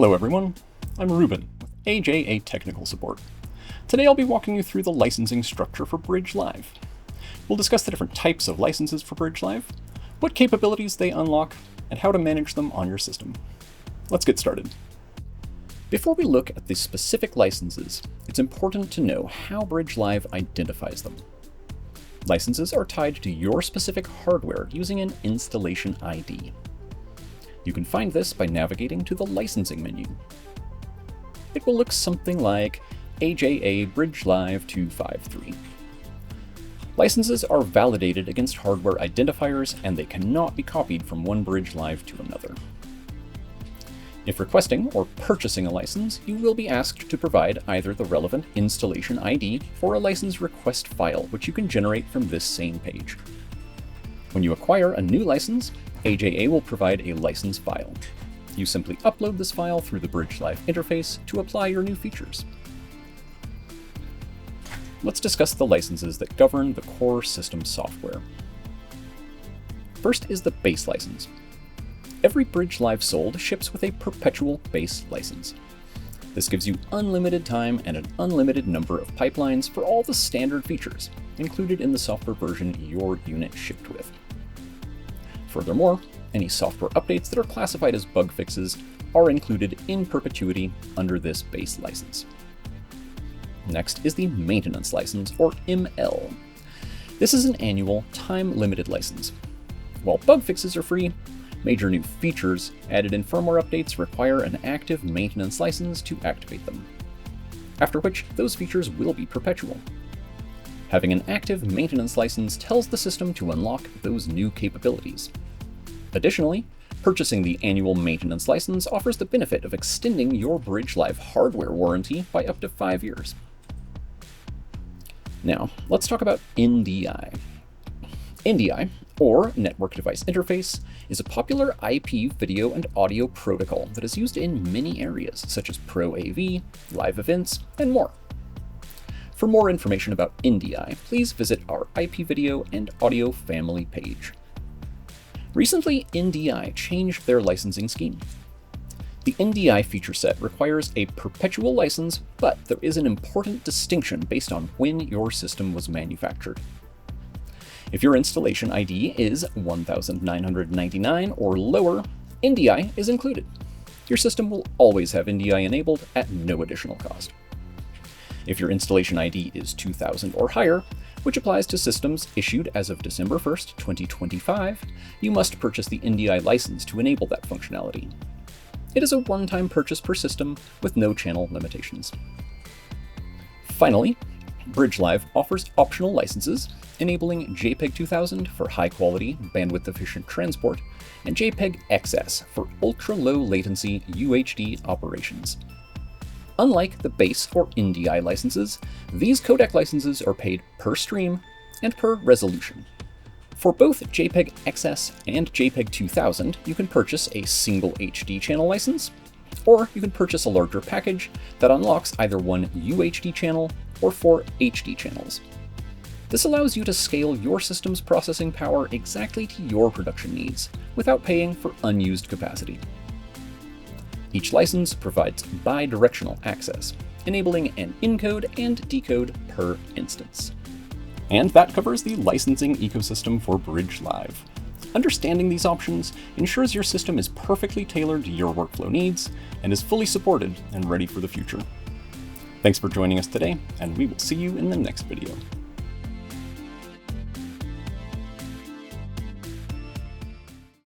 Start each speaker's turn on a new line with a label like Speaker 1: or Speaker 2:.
Speaker 1: Hello everyone, I'm Ruben with AJA Technical Support. Today I'll be walking you through the licensing structure for Bridge Live. We'll discuss the different types of licenses for Bridge Live, what capabilities they unlock, and how to manage them on your system. Let's get started. Before we look at the specific licenses, it's important to know how Bridge Live identifies them. Licenses are tied to your specific hardware using an installation ID. You can find this by navigating to the licensing menu. It will look something like AJA Bridge Live 253. Licenses are validated against hardware identifiers and they cannot be copied from one Bridge Live to another. If requesting or purchasing a license, you will be asked to provide either the relevant installation ID or a license request file, which you can generate from this same page. When you acquire a new license, AJA will provide a license file. You simply upload this file through the Bridge Live interface to apply your new features. Let's discuss the licenses that govern the core system software. First is the base license. Every Bridge Live sold ships with a perpetual base license. This gives you unlimited time and an unlimited number of pipelines for all the standard features included in the software version your unit shipped with. Furthermore, any software updates that are classified as bug fixes are included in perpetuity under this base license. Next is the maintenance license, or ML. This is an annual, time-limited license. While bug fixes are free, major new features added in firmware updates require an active maintenance license to activate them, after which those features will be perpetual. Having an active maintenance license tells the system to unlock those new capabilities. Additionally, purchasing the annual maintenance license offers the benefit of extending your Bridge Live hardware warranty by up to 5 years. Now, let's talk about NDI. NDI, or Network Device Interface, is a popular IP video and audio protocol that is used in many areas, such as Pro AV, live events, and more. For more information about NDI, please visit our IP video and audio family page. Recently, NDI changed their licensing scheme. The NDI feature set requires a perpetual license, but there is an important distinction based on when your system was manufactured. If your installation ID is 1999 or lower, NDI is included. Your system will always have NDI enabled at no additional cost. If your installation ID is 2000 or higher, which applies to systems issued as of December 1st, 2025, you must purchase the NDI license to enable that functionality. It is a one-time purchase per system with no channel limitations. Finally, Bridge Live offers optional licenses, enabling JPEG 2000 for high-quality, bandwidth-efficient transport, and JPEG XS for ultra-low latency UHD operations. Unlike the base or NDI licenses, these codec licenses are paid per stream and per resolution. For both JPEG XS and JPEG 2000, you can purchase a single HD channel license, or you can purchase a larger package that unlocks either one UHD channel or 4 HD channels. This allows you to scale your system's processing power exactly to your production needs, without paying for unused capacity. Each license provides bi-directional access, enabling an encode and decode per instance. And that covers the licensing ecosystem for Bridge Live. Understanding these options ensures your system is perfectly tailored to your workflow needs and is fully supported and ready for the future. Thanks for joining us today, and we will see you in the next video.